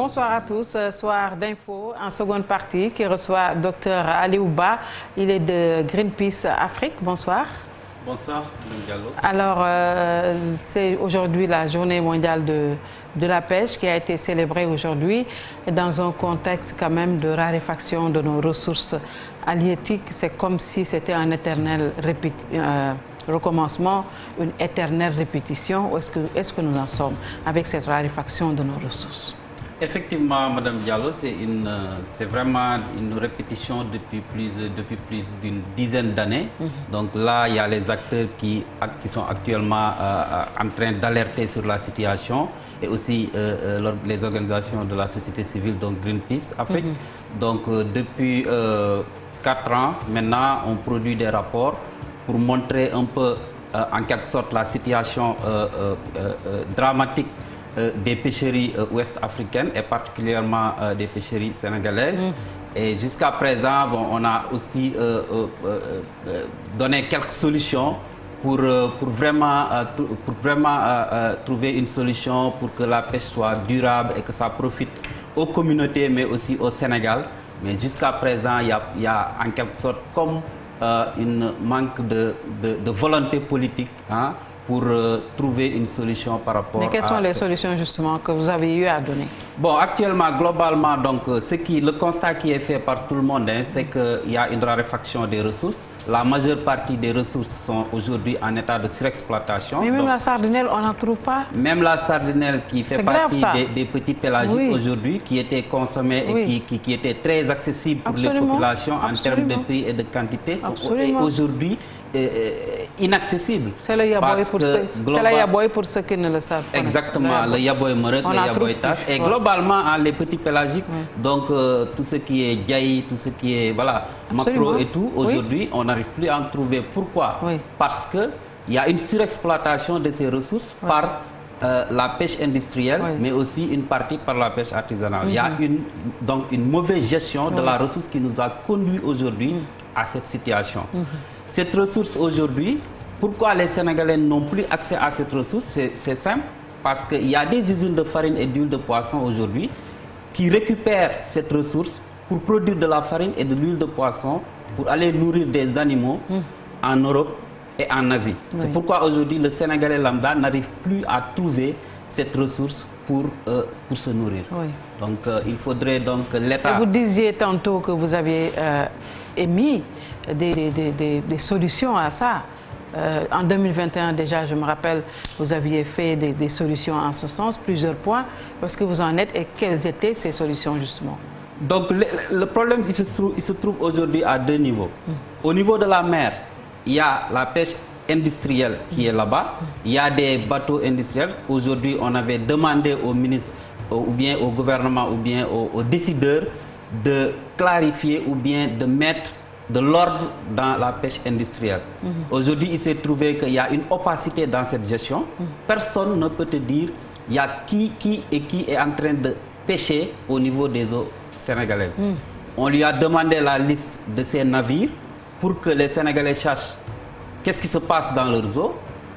Bonsoir à tous. Soir d'info en seconde partie qui reçoit Dr Aliou Ba. Il est de Greenpeace Afrique. Bonsoir. Bonsoir, Mme Diallo. Alors, c'est aujourd'hui la journée mondiale de la pêche qui a été célébrée aujourd'hui dans un contexte quand même de raréfaction de nos ressources halieutiques. C'est comme si c'était un éternel recommencement, une éternelle répétition. Est-ce que nous en sommes avec cette raréfaction de nos ressources? Effectivement, Mme Diallo, c'est vraiment une répétition depuis plus d'une dizaine d'années. Donc là, il y a les acteurs qui sont actuellement en train d'alerter sur la situation et aussi les organisations de la société civile, donc Greenpeace Afrique. Donc depuis 4 ans, maintenant, on produit des rapports pour montrer un peu, en quelque sorte, la situation dramatique des pêcheries ouest-africaines et particulièrement des pêcheries sénégalaises. Et jusqu'à présent, bon, on a aussi donné quelques solutions pour vraiment trouver une solution pour que la pêche soit durable et que ça profite aux communautés, mais aussi au Sénégal. Mais jusqu'à présent, il y a en quelque sorte comme un manque de volonté politique, hein, pour trouver une solution par rapport à... Mais quelles sont les solutions justement que vous avez eu à donner? Bon, actuellement, globalement, donc, le constat qui est fait par tout le monde, hein, c'est qu'il y a une raréfaction des ressources. La majeure partie des ressources sont aujourd'hui en état de surexploitation. Mais même donc, la sardinelle, on n'en trouve pas. Même la sardinelle qui fait partie des petits pélagiques aujourd'hui, qui étaient consommés et qui étaient très accessibles pour les populations en termes de prix et de quantité, sont aujourd'hui inaccessible. C'est le yaboy pour ceux qui ne le savent pas. Exactement, le yaboy meurek, le yaboy tasse. Et globalement, les petits pélagiques, donc tout ce qui est djaï, tout ce qui est macro et tout, aujourd'hui, on n'arrive plus à en trouver. Pourquoi? Parce qu'il y a une surexploitation de ces ressources par la pêche industrielle, mais aussi une partie par la pêche artisanale. Il y a donc une mauvaise gestion de la ressource qui nous a conduit aujourd'hui à cette situation. Cette ressource aujourd'hui, pourquoi les Sénégalais n'ont plus accès à cette ressource? C'est simple, parce qu'il y a des usines de farine et d'huile de poisson aujourd'hui qui récupèrent cette ressource pour produire de la farine et de l'huile de poisson pour aller nourrir des animaux en Europe et en Asie. C'est pourquoi aujourd'hui le Sénégalais lambda n'arrive plus à trouver cette ressource pour se nourrir. Donc il faudrait donc que l'État... Vous disiez tantôt que vous aviez émis des solutions à ça. En 2021 déjà, je me rappelle, vous aviez fait des solutions en ce sens, plusieurs points. Est-ce que vous en êtes et quelles étaient ces solutions justement? Donc le problème, il se trouve aujourd'hui à deux niveaux. Au niveau de la mer, il y a la pêche industrielle qui est là-bas. Il y a des bateaux industriels. Aujourd'hui, on avait demandé au ministre, ou bien au gouvernement, ou bien aux décideurs de clarifier ou bien de mettre de l'ordre dans la pêche industrielle. Aujourd'hui, il s'est trouvé qu'il y a une opacité dans cette gestion. Personne ne peut te dire il y a qui est en train de pêcher au niveau des eaux sénégalaises. On lui a demandé la liste de ces navires pour que les Sénégalais sachent qu'est-ce qui se passe dans leurs eaux.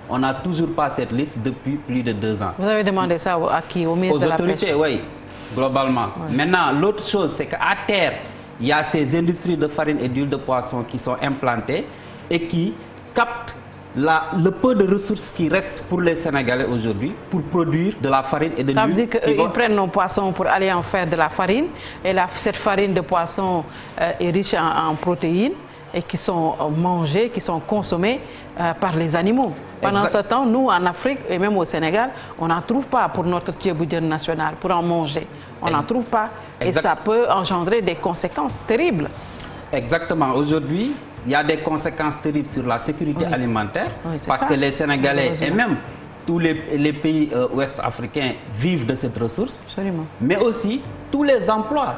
On n'a toujours pas cette liste depuis plus de 2 ans. Vous avez demandé ça à qui? Au ministre de la Pêche? Aux autorités, oui, globalement. Maintenant, l'autre chose, c'est qu'à terre, il y a ces industries de farine et d'huile de poisson qui sont implantées et qui captent le peu de ressources qui restent pour les Sénégalais aujourd'hui pour produire de la farine et de l'huile. Ça veut dire qu'ils prennent nos poissons pour aller en faire de la farine et cette farine de poisson est riche en protéines et qui sont mangées, qui sont consommées par les animaux. Pendant ce temps, nous, en Afrique et même au Sénégal, on n'en trouve pas pour notre thieboudienne nationale, pour en manger. On n'en trouve pas et ça peut engendrer des conséquences terribles. Exactement. Aujourd'hui, il y a des conséquences terribles sur la sécurité alimentaire parce que les Sénégalais et même tous les pays ouest-africains vivent de cette ressource. Absolument. Mais aussi tous les emplois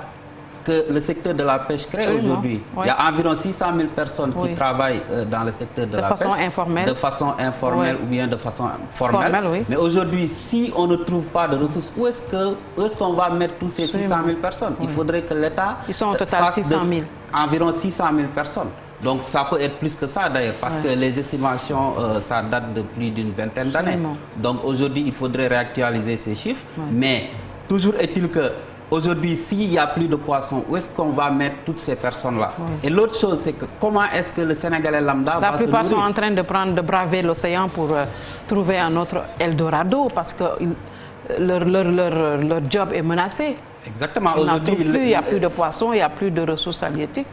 que le secteur de la pêche crée aujourd'hui. Il y a environ 600 000 personnes qui travaillent dans le secteur de la pêche. De façon informelle ou bien de façon formelle. Mais aujourd'hui, si on ne trouve pas de ressources, où est-ce qu'on va mettre tous ces 600 000 personnes? Il faudrait que l'État fasse environ 600 000 personnes. Donc ça peut être plus que ça d'ailleurs, parce que les estimations, ça date de plus d'une vingtaine d'années. Donc aujourd'hui, il faudrait réactualiser ces chiffres. Mais toujours est-il que aujourd'hui, s'il n'y a plus de poissons, où est-ce qu'on va mettre toutes ces personnes-là? Et l'autre chose, c'est que comment est-ce que le Sénégalais lambda va se nourrir? La plupart sont en train de braver l'océan pour trouver un autre Eldorado parce que leur job est menacé. Exactement. Aujourd'hui, il n'y a plus de poissons, il n'y a plus de ressources halieutiques.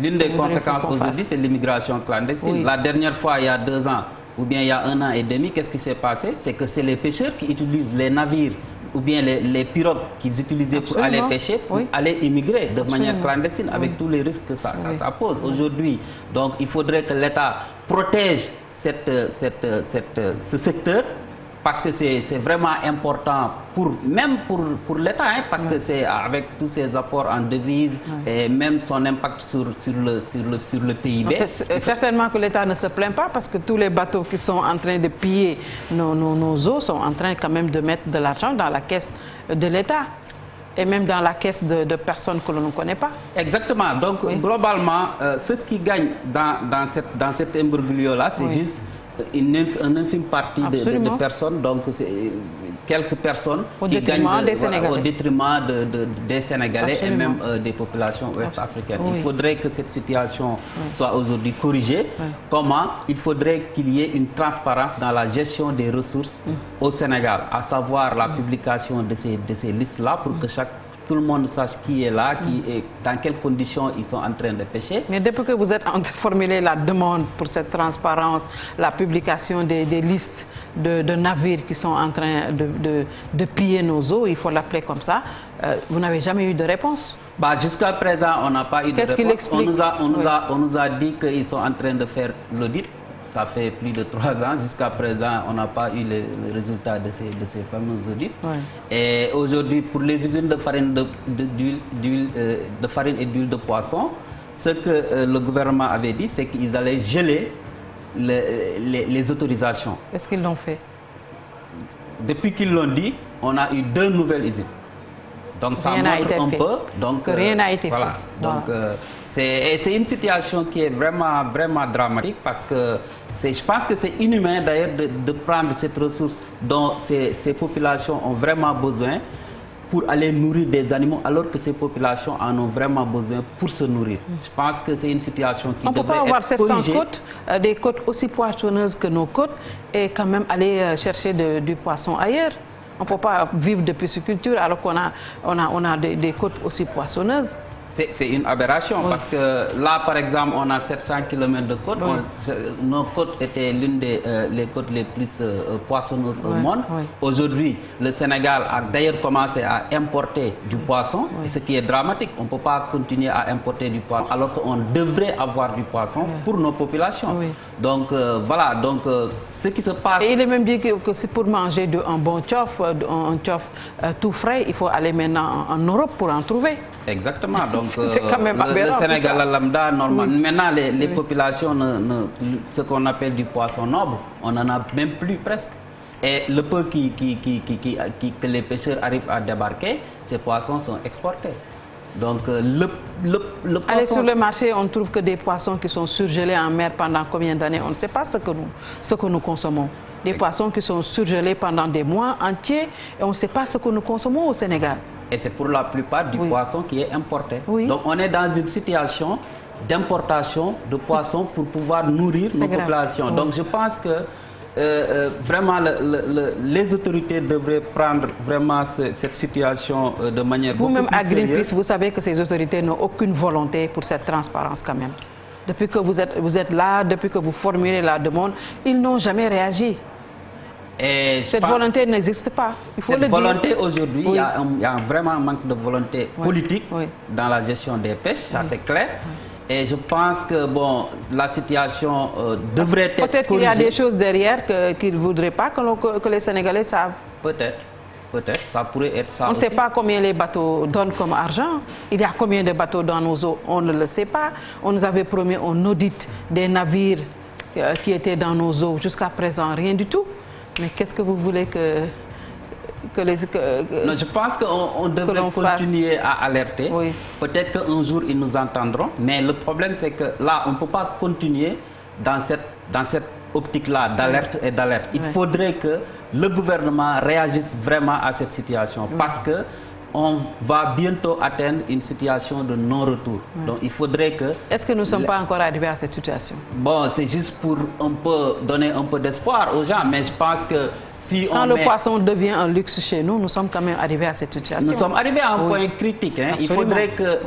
L'une des conséquences aujourd'hui, c'est l'immigration clandestine. Oui. La dernière fois, il y a 2 ans, ou bien il y a 1 an et demi, qu'est-ce qui s'est passé? C'est que c'est les pêcheurs qui utilisent les navires ou bien les pirogues qu'ils utilisaient pour aller pêcher, pour aller immigrer de manière clandestine, avec tous les risques que ça pose. Aujourd'hui, donc il faudrait que l'État protège ce secteur, parce que c'est vraiment important, même pour l'État, hein, parce que c'est avec tous ses apports en devises et même son impact sur le PIB. Certainement que l'État ne se plaint pas, parce que tous les bateaux qui sont en train de piller nos eaux sont en train quand même de mettre de l'argent dans la caisse de l'État. Et même dans la caisse de personnes que l'on ne connaît pas. Exactement. Donc, globalement, ce qui gagne dans cet imbroglio-là, c'est juste une infime partie de personnes, donc quelques personnes qui gagnent au détriment des Sénégalais. Absolument. Et même des populations ouest-africaines. Il faudrait que cette situation soit aujourd'hui corrigée. Comment? Il faudrait qu'il y ait une transparence dans la gestion des ressources au Sénégal, à savoir la publication de ces listes-là, pour que tout le monde sache qui est là, dans quelles conditions ils sont en train de pêcher. Mais depuis que vous êtes en train de formuler la demande pour cette transparence, la publication des listes de navires qui sont en train de piller nos eaux, il faut l'appeler comme ça, vous n'avez jamais eu de réponse? Jusqu'à présent, on n'a pas eu de réponse. Qu'est-ce qu'il explique? On nous a dit qu'ils sont en train de faire l'audit. Ça fait plus de 3 ans. Jusqu'à présent, on n'a pas eu les résultats de ces fameux audits. Et aujourd'hui, pour les usines de farine, de farine et d'huile de poisson, ce que le gouvernement avait dit, c'est qu'ils allaient geler les autorisations. Est-ce qu'ils l'ont fait? Depuis qu'ils l'ont dit, on a eu 2 nouvelles usines. Donc ça montre un peu. Donc, rien n'a été fait. Voilà. Donc, c'est une situation qui est vraiment, vraiment dramatique, parce que je pense que c'est inhumain d'ailleurs de prendre cette ressource dont ces populations ont vraiment besoin pour aller nourrir des animaux, alors que ces populations en ont vraiment besoin pour se nourrir. Je pense que c'est une situation qui devrait être corrigée. On ne peut pas avoir 700 côtes, des côtes aussi poissonneuses que nos côtes, et quand même aller chercher du poisson ailleurs. On ne peut pas vivre de pisciculture alors qu'on a des côtes aussi poissonneuses. C'est une aberration, parce que là, par exemple, on a 700 km de côtes. Nos côtes étaient l'une des les côtes les plus poissonneuses au monde. Aujourd'hui, le Sénégal a d'ailleurs commencé à importer du poisson, ce qui est dramatique. On ne peut pas continuer à importer du poisson alors qu'on devrait avoir du poisson pour nos populations. Donc voilà, donc ce qui se passe... Et il est même dit que c'est pour manger un bon tchof, un tchof tout frais, il faut aller maintenant en Europe pour en trouver. Exactement. Donc, quand même aberrant, le Sénégal lambda, normalement, maintenant les populations, ce qu'on appelle du poisson noble, on n'en a même plus presque. Et le peu que les pêcheurs arrivent à débarquer, ces poissons sont exportés. Donc le poisson... Aller sur le marché, on trouve que des poissons qui sont surgelés en mer pendant combien d'années? On ne sait pas ce que nous consommons. Des poissons qui sont surgelés pendant des mois entiers, et on ne sait pas ce que nous consommons au Sénégal. Et c'est pour la plupart du poisson qui est importé. Donc on est dans une situation d'importation de poissons pour pouvoir nourrir nos populations. Donc je pense que vraiment les autorités devraient prendre vraiment cette situation de manière beaucoup plus sérieuse. Vous-même à Greenpeace, vous savez que ces autorités n'ont aucune volonté pour cette transparence quand même. Depuis que vous êtes là, depuis que vous formulez la demande, ils n'ont jamais réagi. Et cette volonté n'existe pas. Il faut cette volonté aujourd'hui, il y a vraiment un manque de volonté politique dans la gestion des pêches, ça c'est clair. Et je pense que bon, la situation devrait être corrigée. Peut-être qu'il y a des choses derrière qu'ils ne voudraient pas que les Sénégalais savent. Peut-être, ça pourrait être ça. On ne sait pas combien les bateaux donnent comme argent. Il y a combien de bateaux dans nos eaux, on ne le sait pas. On nous avait promis un audit des navires qui étaient dans nos eaux. Jusqu'à présent, rien du tout. Mais qu'est-ce que vous voulez non, je pense qu'on devrait continuer à alerter. Peut-être qu'un jour, ils nous entendront. Mais le problème, c'est que là, on ne peut pas continuer dans cette optique-là d'alerte et d'alerte. Il faudrait que le gouvernement réagisse vraiment à cette situation. Parce que on va bientôt atteindre une situation de non-retour. Donc il faudrait que... Est-ce que nous ne sommes pas encore arrivés à cette situation? Bon, c'est juste pour un peu donner un peu d'espoir aux gens, mais je pense que si quand le poisson devient un luxe chez nous, nous sommes quand même arrivés à cette situation. Nous sommes arrivés à un point critique. Hein. Il faudrait que...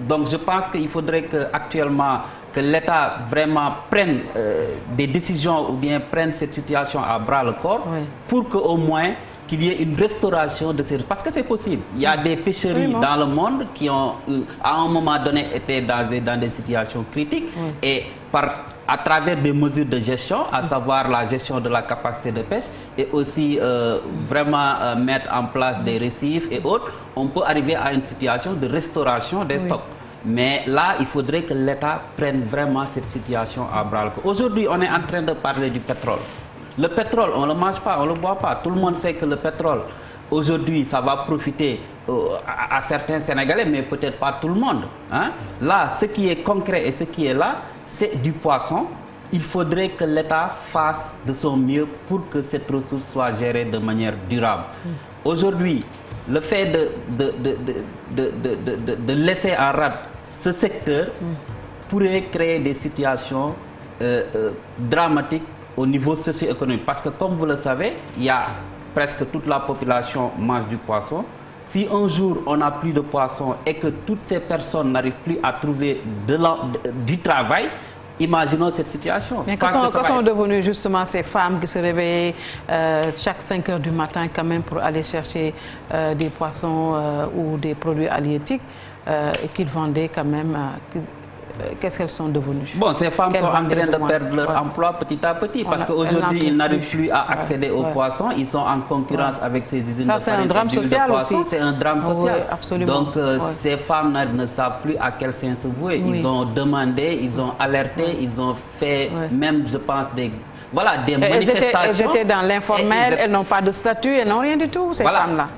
donc je pense qu'il faudrait qu'actuellement, que l'État vraiment prenne des décisions ou bien prenne cette situation à bras le corps pour qu'au moins qu'il y ait une restauration de ces... Parce que c'est possible. Il y a des pêcheries dans le monde qui ont, à un moment donné, été dans des situations critiques et à travers des mesures de gestion, à savoir la gestion de la capacité de pêche et aussi vraiment mettre en place des récifs et autres, on peut arriver à une situation de restauration des stocks. Mais là, il faudrait que l'État prenne vraiment cette situation à bras le corps. Aujourd'hui, on est en train de parler du pétrole. Le pétrole, on ne le mange pas, on ne le boit pas. Tout le monde sait que le pétrole, aujourd'hui, ça va profiter à certains Sénégalais, mais peut-être pas tout le monde. Hein? Là, ce qui est concret et ce qui est là, c'est du poisson. Il faudrait que l'État fasse de son mieux pour que cette ressource soit gérée de manière durable. Aujourd'hui, le fait de laisser en rade ce secteur pourrait créer des situations dramatiques au niveau socio-économique. Parce que comme vous le savez, il y a presque toute la population mange du poisson. Si un jour on n'a plus de poisson et que toutes ces personnes n'arrivent plus à trouver du travail, imaginons cette situation. Mais que sont devenues justement ces femmes qui se réveillent chaque 5 heures du matin quand même pour aller chercher des poissons ou des produits halieutiques et qu'ils vendaient quand même... Qu'est-ce qu'elles sont devenues? Bon, ces femmes sont en train de perdre leur emploi petit à petit parce qu'aujourd'hui, ils n'arrivent plus à accéder aux poissons. Ils sont en concurrence avec ces usines de farine. C'est un drame social aussi. C'est un drame social. Absolument. Donc, ces femmes ne savent plus à quel sens se vouer. Ils ont demandé, ils ont alerté, ils ont fait même, je pense, des manifestations. Elles étaient dans l'informel, elles n'ont pas de statut, elles n'ont rien du tout, ces femmes-là.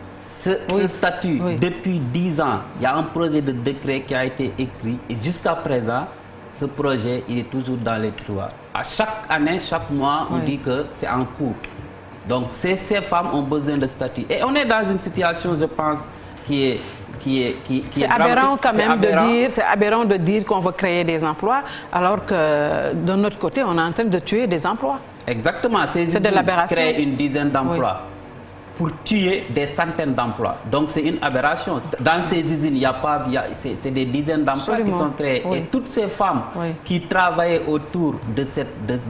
Ce statut, depuis 10 ans, il y a un projet de décret qui a été écrit et jusqu'à présent, ce projet, il est toujours dans les tiroirs. À chaque année, chaque mois, on dit que c'est en cours. Donc, ces femmes ont besoin de statut. Et on est dans une situation, je pense, qui est aberrant quand même c'est aberrant de dire qu'on veut créer des emplois, alors que de notre côté, on est en train de tuer des emplois. Exactement. Ces usines créent une dizaine d'emplois. Pour tuer des centaines d'emplois. Donc c'est une aberration. Dans ces usines, il y a pas, c'est des dizaines d'emplois qui sont créés. Et toutes ces femmes qui travaillaient autour de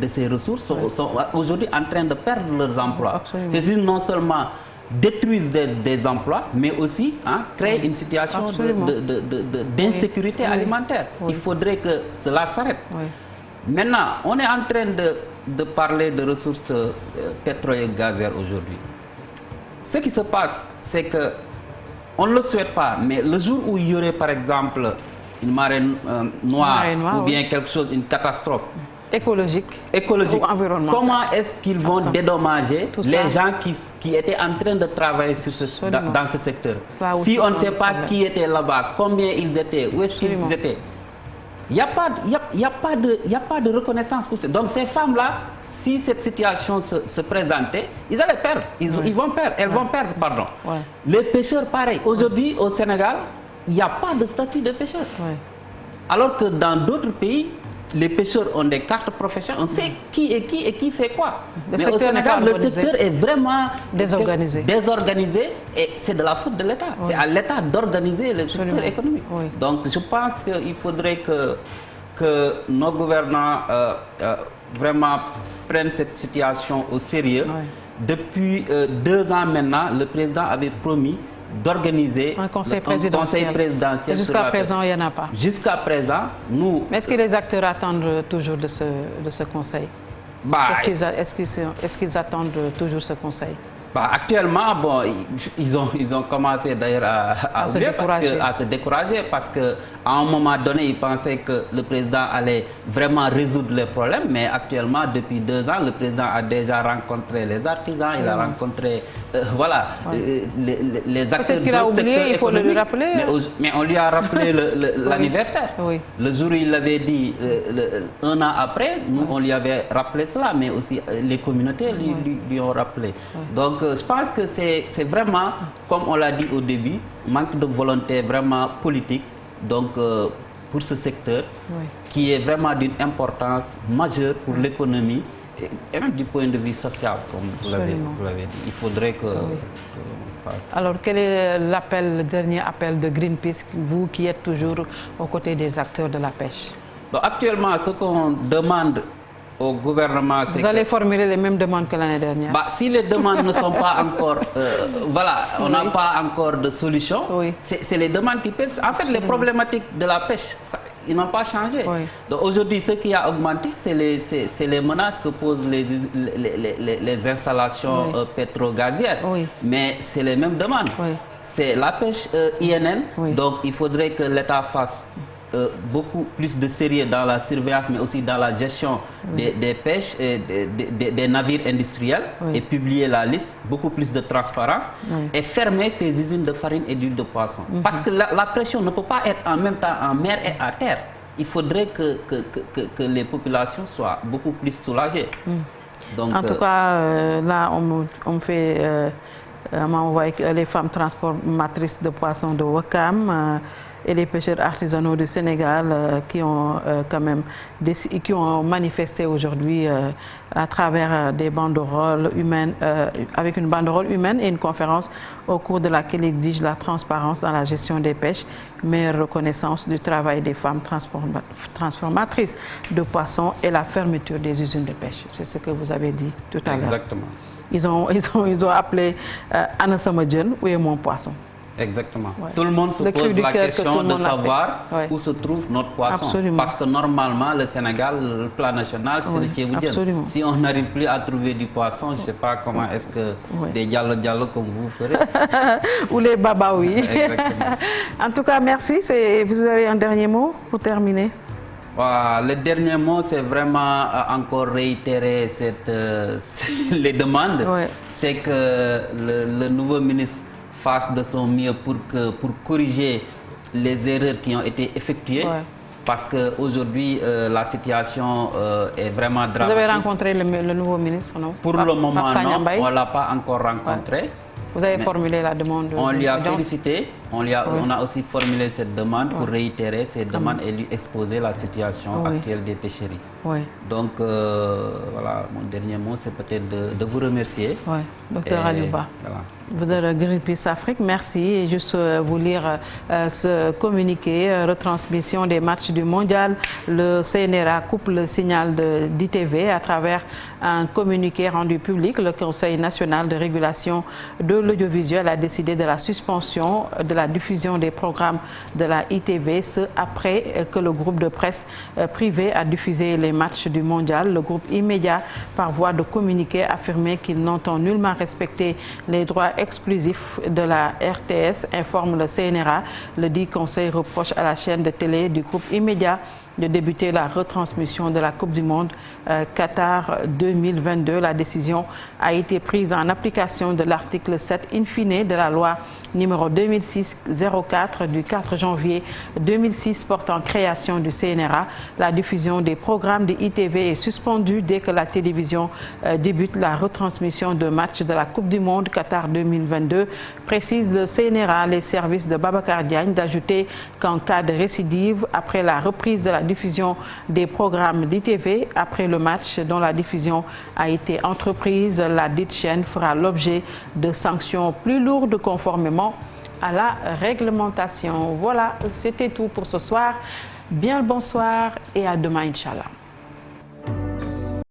ces ressources sont aujourd'hui en train de perdre leurs emplois. Ces usines non seulement détruisent des emplois, mais aussi créent une situation d'insécurité alimentaire. Il faudrait que cela s'arrête. Maintenant, on est en train de parler de ressources pétrolières et gazières aujourd'hui. Ce qui se passe, c'est que on ne le souhaite pas, mais le jour où il y aurait par exemple une marée noire ou bien quelque chose, une catastrophe écologique ou environnementale, comment est-ce qu'ils vont dédommager les gens qui étaient en train de travailler dans ce secteur? Si on ne sait pas qui était là-bas, combien ils étaient, où est-ce qu'ils étaient, il n'y a pas de reconnaissance pour ça. Donc ces femmes-là, si cette situation se présentait, ils allaient perdre. Ils vont perdre. Elles vont perdre, pardon. Les pêcheurs, pareil. Aujourd'hui, au Sénégal, il n'y a pas de statut de pêcheur. Alors que dans d'autres pays, les pêcheurs ont des cartes professionnelles. On sait qui est qui et qui fait quoi. Mais au Sénégal, le secteur est vraiment désorganisé. Et c'est de la faute de l'État. C'est à l'État d'organiser le secteur économique. Donc je pense qu'il faudrait que nos gouvernants vraiment prennent cette situation au sérieux. Depuis 2 ans maintenant, le président avait promis d'organiser un conseil présidentiel. Jusqu'à présent, il n'y en a pas. Jusqu'à présent, nous... Mais est-ce que les acteurs attendent toujours de ce conseil? Est-ce qu'ils attendent toujours ce conseil? Actuellement, bon, ils ont commencé d'ailleurs à se décourager parce qu'à un moment donné, ils pensaient que le président allait vraiment résoudre les problèmes. Mais actuellement, depuis 2 ans, le président a déjà rencontré les artisans, il a rencontré les acteurs qu'il a oublié, il faut le lui rappeler. Mais on lui a rappelé l'anniversaire. Le jour où il l'avait dit, 1 an après, nous, on lui avait rappelé cela, mais aussi les communautés lui ont rappelé. Donc, Donc, je pense que c'est vraiment, comme on l'a dit au début, manque de volonté vraiment politique. Donc, pour ce secteur, qui est vraiment d'une importance majeure pour l'économie et même du point de vue social, comme vous l'avez dit. Il faudrait que fasse. Alors, quel est le dernier appel de Greenpeace, vous qui êtes toujours aux côtés des acteurs de la pêche? Donc, actuellement, ce qu'on demande au gouvernement, c'est... Vous allez formuler les mêmes demandes que l'année dernière? Si les demandes ne sont pas encore... voilà, on n'a pas encore de solution. C'est les demandes qui pèsent. En fait, les problématiques de la pêche, ils n'ont pas changé. Donc aujourd'hui, ce qui a augmenté, c'est les menaces que posent les installations pétro-gazières. Mais c'est les mêmes demandes. C'est la pêche INN. Donc il faudrait que l'État fasse beaucoup plus de sérieux dans la surveillance, mais aussi dans la gestion des pêches, des navires industriels, et publier la liste, beaucoup plus de transparence, et fermer ces usines de farine et d'huile de poisson. Parce que la pression ne peut pas être en même temps en mer et à terre. Il faudrait que les populations soient beaucoup plus soulagées. Donc, en tout cas, là, on m'a envoyé les femmes transformatrices de poissons de Ouakam et les pêcheurs artisanaux du Sénégal qui ont quand même qui ont manifesté aujourd'hui à travers des banderoles humaines, avec une banderole humaine et une conférence au cours de laquelle ils exigent la transparence dans la gestion des pêches, meilleure reconnaissance du travail des femmes transformatrices de poissons et la fermeture des usines de pêche. C'est ce que vous avez dit tout à l'heure. Exactement. Ils ont appelé Anna Samadjen, où est mon poisson? Exactement. Tout le monde se pose la question de savoir où se trouve notre poisson. Absolument. Parce que normalement, le Sénégal, le plan national, c'est le Thiéboudjen. Si on n'arrive plus à trouver du poisson, je ne sais pas comment est-ce que des diallo comme vous ferez. Ou les babaouis. En tout cas, merci. Vous avez un dernier mot pour terminer? Le dernier mot, c'est vraiment encore réitérer les demandes. C'est que le nouveau ministre fasse de son mieux pour corriger les erreurs qui ont été effectuées. Parce qu'aujourd'hui, la situation est vraiment dramatique. Vous avez rencontré le nouveau ministre, non? Pour le moment, non. On ne l'a pas encore rencontré. Vous avez formulé la demande? On lui a félicité. On a aussi formulé cette demande pour réitérer ces demandes et lui exposer la situation actuelle des pêcheries. Donc, voilà, mon dernier mot, c'est peut-être de vous remercier. Docteur Aliouba. Vous êtes Greenpeace Afrique, merci. Et juste vous lire ce communiqué, retransmission des matchs du mondial. Le CNRA coupe le signal d'ITV à travers un communiqué rendu public. Le Conseil national de régulation de l'audiovisuel a décidé de la suspension de la diffusion des programmes de la ITV, ce après que le groupe de presse privé a diffusé les matchs du mondial. Le groupe immédiat, par voie de communiqué, a affirmé qu'il n'entend nullement respecter les droits exclusifs de la RTS, informe le CNRA. Le dit conseil reproche à la chaîne de télé du groupe immédiat de débuter la retransmission de la Coupe du Monde Qatar 2022. La décision a été prise en application de l'article 7 in fine de la loi numéro 2006-04 du 4 janvier 2006 portant création du CNRA. La diffusion des programmes de ITV est suspendue dès que la télévision débute la retransmission de matchs de la Coupe du Monde Qatar 2022. Précise le CNRA, les services de Babacar Diagne, d'ajouter qu'en cas de récidive, après la reprise de la diffusion des programmes d'ITV, après le match dont la diffusion a été entreprise, la dite chaîne fera l'objet de sanctions plus lourdes conformément à la réglementation. Voilà, c'était tout pour ce soir. Bien le bonsoir et à demain, Inch'Allah.